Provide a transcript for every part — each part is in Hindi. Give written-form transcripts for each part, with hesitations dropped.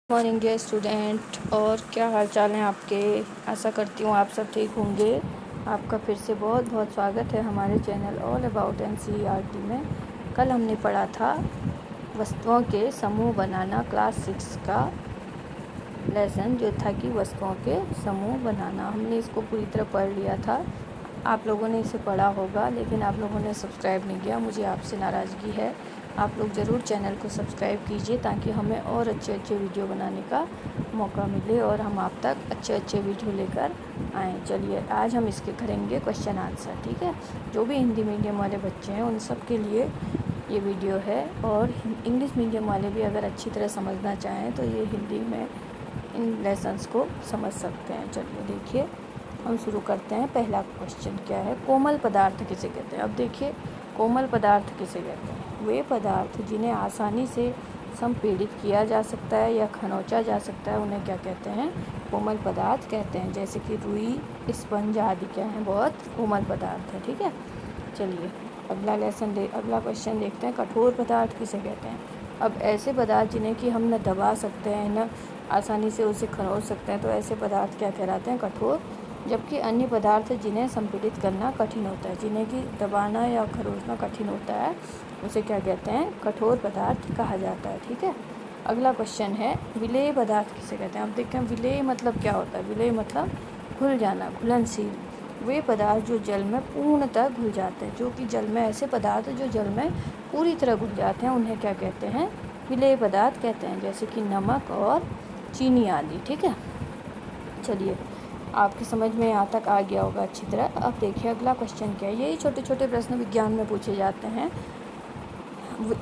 मॉर्निंग डियर स्टूडेंट, और क्या हाल चाल हैं आपके। आशा करती हूँ आप सब ठीक होंगे। आपका फिर से बहुत बहुत स्वागत है हमारे चैनल ऑल अबाउट NCERT में। कल हमने पढ़ा था वस्तुओं के समूह बनाना, क्लास 6 का लेसन जो था कि वस्तुओं के समूह बनाना। हमने इसको पूरी तरह पढ़ लिया था। आप लोगों ने इसे पढ़ा होगा, लेकिन आप लोगों ने सब्सक्राइब नहीं किया। मुझे आपसे नाराज़गी है। आप लोग ज़रूर चैनल को सब्सक्राइब कीजिए ताकि हमें और अच्छे वीडियो बनाने का मौका मिले और हम आप तक अच्छे वीडियो लेकर आएँ। चलिए आज हम इसके करेंगे क्वेश्चन आंसर, ठीक है। जो भी हिंदी मीडियम वाले बच्चे हैं उन सब के लिए ये वीडियो है, और इंग्लिश मीडियम वाले भी अगर अच्छी तरह समझना चाहें तो ये हिंदी में इन लेसन्स को समझ सकते हैं। चलिए देखिए, हम शुरू करते हैं। पहला क्वेश्चन क्या है, कोमल पदार्थ किसे कहते हैं। अब देखिए, कोमल पदार्थ किसे कहते हैं। वे पदार्थ जिन्हें आसानी से संपीड़ित किया जा सकता है या खनोचा जा सकता है उन्हें क्या कहते हैं, कोमल पदार्थ कहते हैं। जैसे कि रुई, स्पंज आदि क्या हैं, बहुत कोमल पदार्थ है, ठीक है। चलिए अगला क्वेश्चन देखते हैं, कठोर पदार्थ किसे कहते हैं। अब ऐसे पदार्थ जिन्हें कि हम न दबा सकते हैं न आसानी से उसे खरोच सकते हैं, तो ऐसे पदार्थ क्या कहलाते हैं, कठोर। जबकि अन्य पदार्थ जिन्हें संपीड़ित करना कठिन होता है, जिन्हें कि दबाना या खरोचना कठिन होता है, उसे क्या कहते हैं, कठोर पदार्थ कहा जाता है, ठीक है। अगला क्वेश्चन है, विलेय पदार्थ किसे कहते हैं। अब देखते हैं विलेय मतलब क्या होता है। विलेय मतलब घुल जाना, घुलनशील। वे पदार्थ जो जल में पूर्णतः घुल जाते हैं, जो कि जल में ऐसे पदार्थ जो जल में पूरी तरह घुल जाते हैं उन्हें क्या कहते हैं, विलेय पदार्थ कहते हैं। जैसे कि नमक और चीनी आदि, ठीक है। चलिए आपकी समझ में यहाँ तक आ गया होगा अच्छी तरह। अब देखिए अगला क्वेश्चन क्या है। यही छोटे छोटे प्रश्न विज्ञान में पूछे जाते हैं।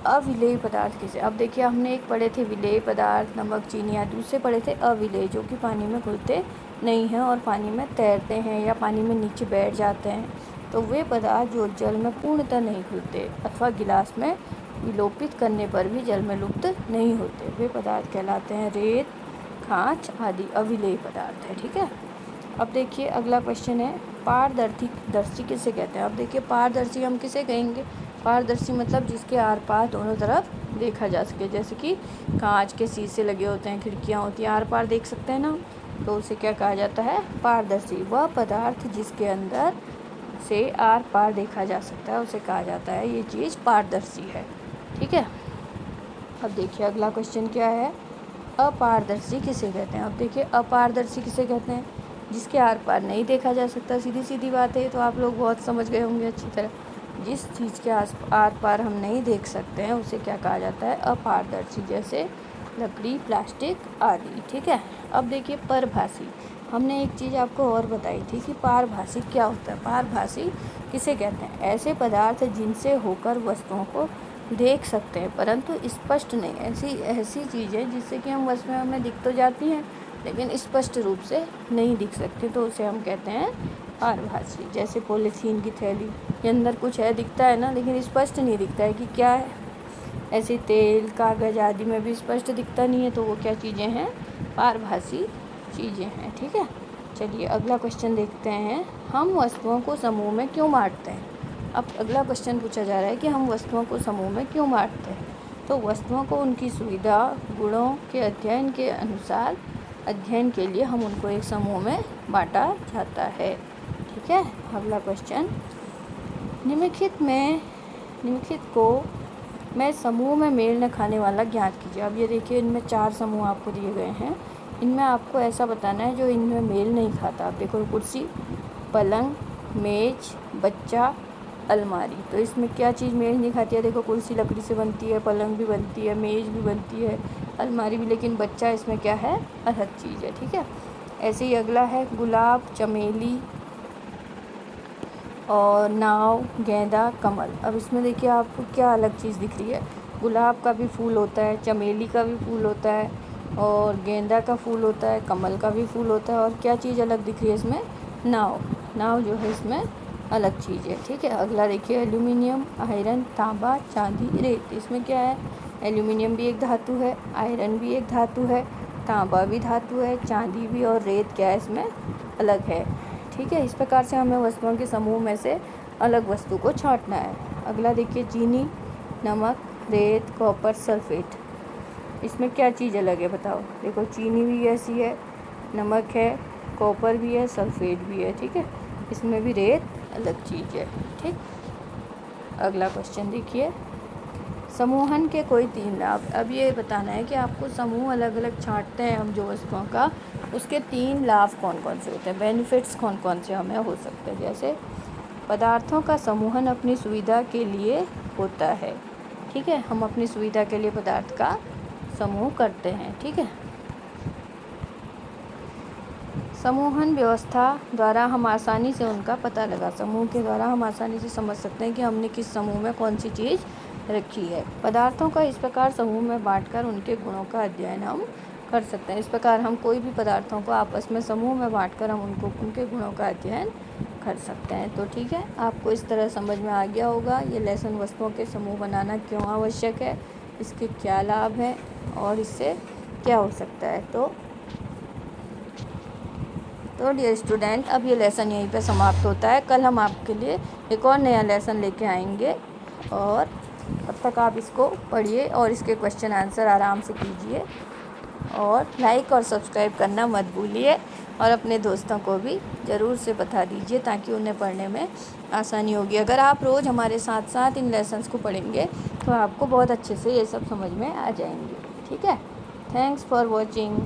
अविलेय पदार्थ किसे। अब देखिए हमने एक पढ़े थे विलेय पदार्थ, नमक, चीनी आदि। दूसरे पढ़े थे अविलेय, जो कि पानी में घुलते नहीं हैं और पानी में तैरते हैं या पानी में नीचे बैठ जाते हैं। तो वे पदार्थ जो जल में पूर्णतः नहीं घुलते अथवा गिलास में विलोपित करने पर भी जल में लुप्त नहीं होते, वे पदार्थ कहलाते हैं रेत, कांच आदि अविलेय पदार्थ है, ठीक है। अब देखिए अगला क्वेश्चन है, पारदर्शी किसे कहते हैं। अब देखिए पारदर्शी हम किसे कहेंगे। पारदर्शी मतलब जिसके आर पार दोनों तरफ देखा जा सके। जैसे कि कांच के शीशे लगे होते हैं, खिड़कियाँ होती हैं, आर पार देख सकते हैं ना, तो उसे क्या कहा जाता है, पारदर्शी। वह पदार्थ जिसके अंदर से आर पार देखा जा सकता है उसे कहा जाता है ये चीज़ पारदर्शी है, ठीक है। अब देखिए अगला क्वेश्चन क्या है, अपारदर्शी किसे कहते हैं। अब देखिए अपारदर्शी किसे कहते हैं, जिसके आर पार नहीं देखा जा सकता। सीधी सीधी बात है, तो आप लोग बहुत समझ गए होंगे अच्छी तरह। जिस चीज़ के आर पार हम नहीं देख सकते हैं उसे क्या कहा जाता है, अपारदर्शी। जैसे लकड़ी, प्लास्टिक आदि, ठीक है। अब देखिए परभासी। हमने एक चीज़ आपको और बताई थी कि पारभासी क्या होता है। पारभासी किसे कहते हैं, ऐसे पदार्थ जिनसे होकर वस्तुओं को देख सकते हैं परंतु स्पष्ट नहीं। ऐसी चीज़ें जिससे कि हम वस्तुएं हमें दिख तो जाती हैं लेकिन स्पष्ट रूप से नहीं दिख सकती, तो उसे हम कहते हैं पारभासी। जैसे पॉलीथीन की थैली के अंदर कुछ है, दिखता है ना, लेकिन स्पष्ट नहीं दिखता है कि क्या है। ऐसे तेल, कागज़ आदि में भी स्पष्ट दिखता नहीं है, तो वो क्या चीज़ें हैं, पारभासी चीज़ें हैं, ठीक है। चलिए अगला क्वेश्चन देखते हैं, हम वस्तुओं को समूह में क्यों बांटते हैं। अब अगला क्वेश्चन पूछा जा रहा है कि हम वस्तुओं को समूह में क्यों बांटते हैं। तो वस्तुओं को उनकी सुविधा, गुणों के अध्ययन के अनुसार अध्ययन के लिए हम उनको एक समूह में बांटा जाता है, ठीक है। अगला क्वेश्चन, निम्नलिखित को मैं समूह में मेल न खाने वाला ज्ञात कीजिए। अब ये देखिए इनमें 4 समूह आपको दिए गए हैं, इनमें आपको ऐसा बताना है जो इनमें मेल नहीं खाता। आप देखो कुर्सी, पलंग, मेज, बच्चा, अलमारी। तो इसमें क्या चीज़ मेल नहीं खाती है, देखो कुर्सी लकड़ी से बनती है, पलंग भी बनती है, मेज भी बनती है, अलमारी भी, लेकिन बच्चा इसमें क्या है, अलग चीज़ है, ठीक है। ऐसे ही अगला है गुलाब, चमेली और नाव, गेंदा, कमल। अब इसमें देखिए आपको क्या अलग चीज़ दिख रही है, गुलाब का भी फूल होता है, चमेली का भी फूल होता है और गेंदा का फूल होता है, कमल का भी फूल होता है, और क्या चीज़ अलग दिख रही है इसमें, नाव जो है इसमें अलग चीज़ है, ठीक है। अगला देखिए एल्यूमिनियम, आयरन, तांबा, चांदी, रेत। इसमें क्या है, एल्यूमिनियम भी एक धातु है, आयरन भी एक धातु है, तांबा भी धातु है, चांदी भी, और रेत क्या है इसमें अलग है, ठीक है। इस प्रकार से हमें वस्तुओं के समूह में से अलग वस्तु को छांटना है। अगला देखिए चीनी, नमक, रेत, कॉपर, सल्फेट। इसमें क्या चीज़ अलग है बताओ। देखो चीनी भी ऐसी है, नमक है, कॉपर भी है, सल्फेट भी है, ठीक है। इसमें भी रेत अलग चीज़ है, ठीक। अगला क्वेश्चन देखिए, समूहन के कोई 3 लाभ। अब ये बताना है कि आपको समूह अलग अलग छांटते हैं हम जो वस्तुओं का, उसके 3 लाभ कौन कौन से होते हैं, बेनिफिट्स कौन कौन से हमें हो सकते हैं। जैसे पदार्थों का समूहन अपनी सुविधा के लिए होता है, ठीक है। हम अपनी सुविधा के लिए पदार्थ का समूह करते हैं, ठीक है। समूहन व्यवस्था द्वारा हम आसानी से उनका पता लगा, समूह के द्वारा हम आसानी से समझ सकते हैं कि हमने किस समूह में कौन सी चीज़ रखी है। पदार्थों का इस प्रकार समूह में बांटकर उनके गुणों का अध्ययन हम कर सकते हैं। इस प्रकार हम कोई भी पदार्थों को आपस में समूह में बांटकर हम उनके गुणों का अध्ययन कर सकते हैं। तो ठीक है, आपको इस तरह समझ में आ गया होगा ये लेसन वस्तुओं के समूह बनाना क्यों आवश्यक है, इसके क्या लाभ हैं और इससे क्या हो सकता है। तो डियर स्टूडेंट, अब ये लेसन यहीं पे समाप्त होता है। कल हम आपके लिए एक और नया लेसन लेके आएंगे और तब तक आप इसको पढ़िए और इसके क्वेश्चन आंसर आराम से कीजिए और लाइक और सब्सक्राइब करना मत भूलिए और अपने दोस्तों को भी ज़रूर से बता दीजिए ताकि उन्हें पढ़ने में आसानी होगी। अगर आप रोज़ हमारे साथ साथ इन लेसन्स को पढ़ेंगे तो आपको बहुत अच्छे से ये सब समझ में आ जाएंगे, ठीक है। Thanks for watching.